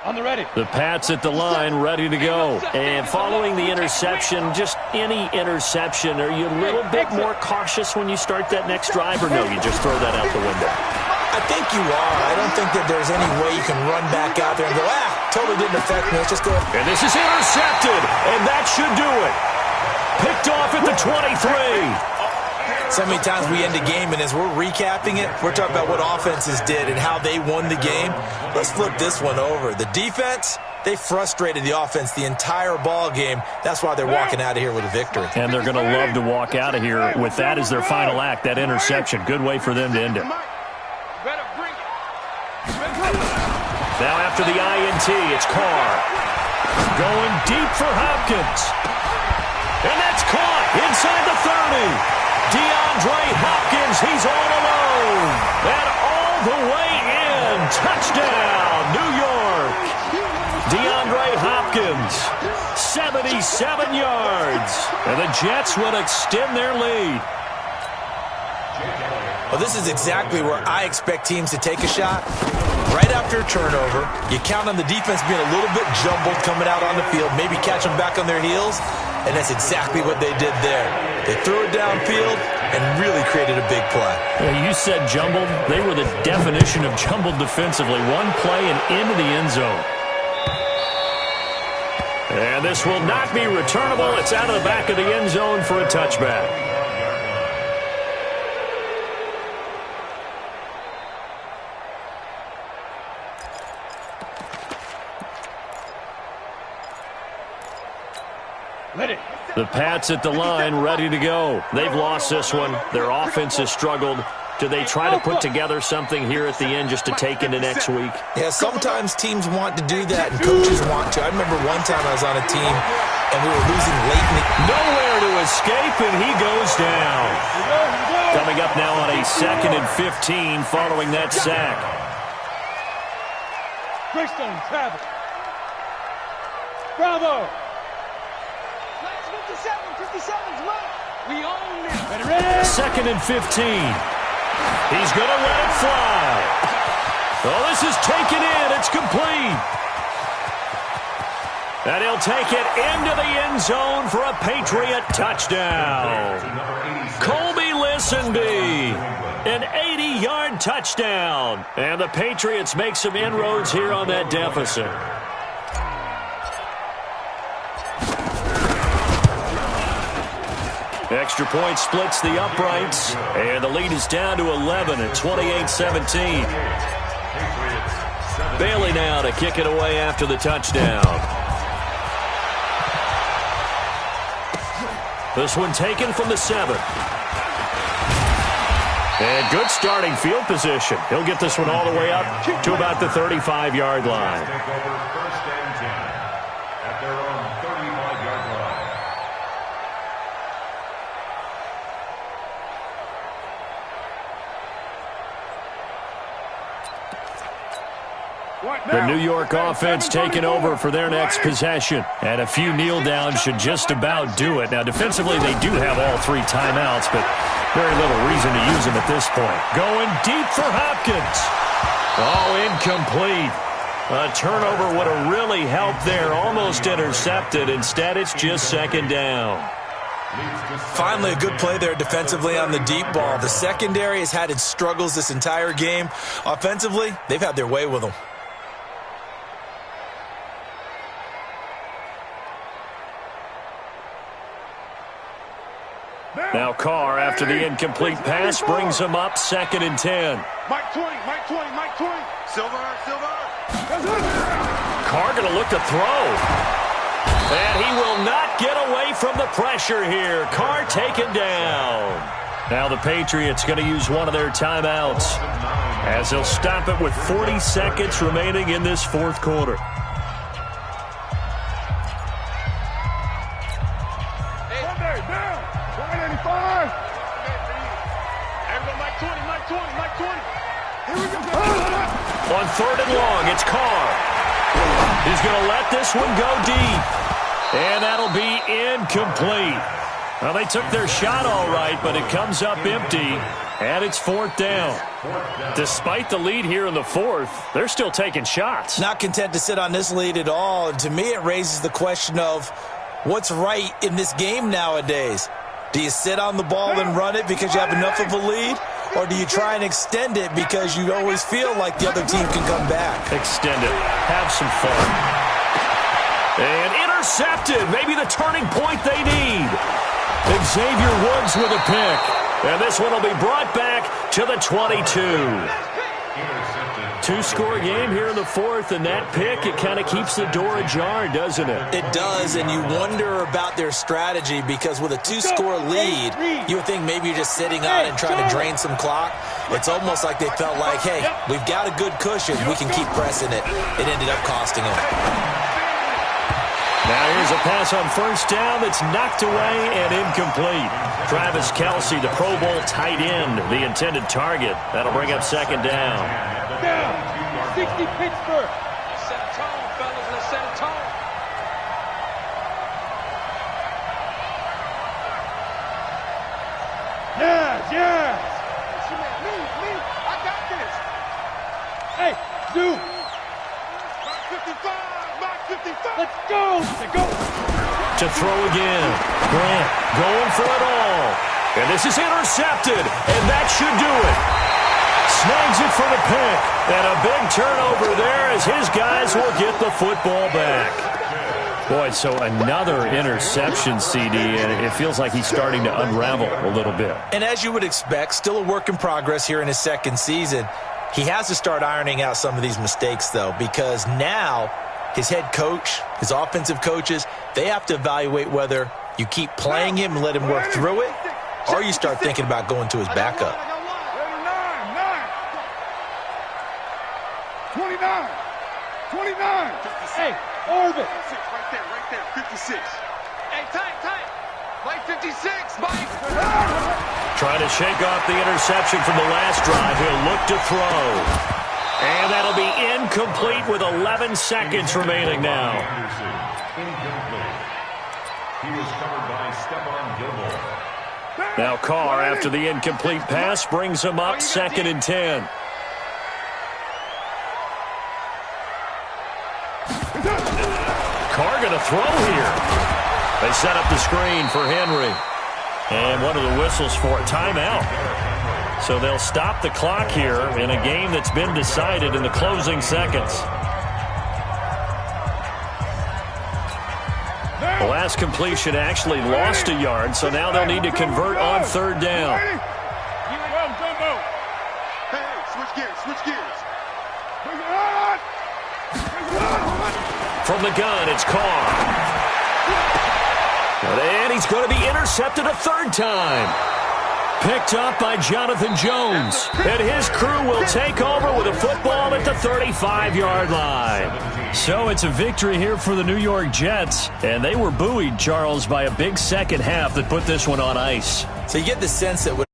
On the ready. The Pats at the line, ready to go. And following the interception, just any interception, are you a little bit more cautious when you start that next drive, or no, you just throw that out the window? I think you are. I don't think that there's any way you can run back out there and go, totally didn't affect me. Let's just go. And this is intercepted, and that should do it. Picked off at the 23. So many times we end a game, and as we're recapping it, we're talking about what offenses did and how they won the game. Let's flip this one over. The defense, they frustrated the offense the entire ball game. That's why they're walking out of here with a victory. And they're going to love to walk out of here with that as their final act, that interception. Good way for them to end it. Better bring it. Now after the INT, it's Carr. Going deep for Hopkins. And that's caught inside the 30. DeAndre Hopkins, he's all alone. And all the way in. Touchdown, New York. DeAndre Hopkins, 77 yards. And the Jets will extend their lead. Well, this is exactly where I expect teams to take a shot. Right after a turnover, you count on the defense being a little bit jumbled coming out on the field, maybe catch them back on their heels, and that's exactly what they did there. They threw it downfield and really created a big play. Yeah, you said jumbled. They were the definition of jumbled defensively. One play and into the end zone. And this will not be returnable. It's out of the back of the end zone for a touchback. The Pats at the line, ready to go. They've lost this one. Their offense has struggled. Do they try to put together something here at the end just to take into next week? Yeah, sometimes teams want to do that and coaches want to. I remember one time I was on a team and we were losing late in the... Nowhere to escape, and he goes down. Coming up now on a 2nd and 15 following that sack. Greystone, travel. Bravo. 57's left. We own it. Ready? 2nd and 15. He's going to let it fly. Oh, this is taken in. It's complete. And he'll take it into the end zone for a Patriot touchdown. Colby Listenby, an 80-yard touchdown. And the Patriots make some inroads here on that deficit. Extra point splits the uprights, and the lead is down to 11 at 28-17. Bailey now to kick it away after the touchdown. This one taken from the 7. And good starting field position. He'll get this one all the way up to about the 35-yard line. First and 10 at their own 35-yard line. The New York offense taking over for their next possession. And a few kneel downs should just about do it. Now, defensively, they do have all 3 timeouts, but very little reason to use them at this point. Going deep for Hopkins. Oh, incomplete. A turnover would have really helped there. Almost intercepted. Instead, it's just 2nd down. Finally, a good play there defensively on the deep ball. The secondary has had its struggles this entire game. Offensively, they've had their way with them. Now Carr, after the incomplete pass, brings him up 2nd and 10. Mike 20, Mike 20, Mike 20. Silver. Carr going to look to throw. And he will not get away from the pressure here. Carr taken down. Now the Patriots going to use one of their timeouts as they'll stop it with 40 seconds remaining in this 4th quarter. On 3rd and long, it's Carr. He's going to let this one go deep. And that'll be incomplete. Well, they took their shot all right, but it comes up empty. And it's 4th down. Despite the lead here in the 4th, they're still taking shots. Not content to sit on this lead at all. And to me, it raises the question of what's right in this game nowadays. Do you sit on the ball and run it because you have enough of a lead? Or do you try and extend it because you always feel like the other team can come back? Extend it. Have some fun. And intercepted. Maybe the turning point they need. Xavier Woods with a pick. And this one will be brought back to the 22. 2-score game here in the 4th, and that pick, it kind of keeps the door ajar, doesn't it? It does, and you wonder about their strategy because with a 2-score lead, you would think maybe you're just sitting on and trying to drain some clock. It's almost like they felt like, hey, we've got a good cushion. We can keep pressing it. It ended up costing them. Now here's a pass on 1st down that's knocked away and incomplete. Travis Kelce, the Pro Bowl tight end, the intended target. That'll bring up 2nd down. Down. 60 Pittsburgh. Let's set a tone, fellas. Let's set a tone. Yes. Me. I got this. Hey, dude. Mark 55. Let's go. To throw again. Grant going for it all. And this is intercepted. And that should do it. Snags it for the pick. And a big turnover there as his guys will get the football back. Boy, so another interception, CD, and it feels like he's starting to unravel a little bit. And as you would expect, still a work in progress here in his second season. He has to start ironing out some of these mistakes, though, because now his head coach, his offensive coaches, they have to evaluate whether you keep playing him and let him work through it, or you start thinking about going to his backup. 29. Hey, Orbit. Right there, 56. Hey, time. Mike, 56, Mike. Trying to shake off the interception from the last drive. He'll look to throw. And that'll be incomplete with 11 seconds remaining now. He was covered by Stephon Gilmore. Now Carr, after the incomplete pass, brings him up 2nd and 10. Carr going to throw here. They set up the screen for Henry. And one of the whistles for a timeout. So they'll stop the clock here in a game that's been decided in the closing seconds. The last completion actually lost a yard, so now they'll need to convert on 3rd down. Switch gears. From the gun, it's Carr. And he's going to be intercepted a 3rd time. Picked up by Jonathan Jones. And his crew will take over with a football at the 35-yard line. So it's a victory here for the New York Jets. And they were buoyed, Charles, by a big second half that put this one on ice. So you get the sense that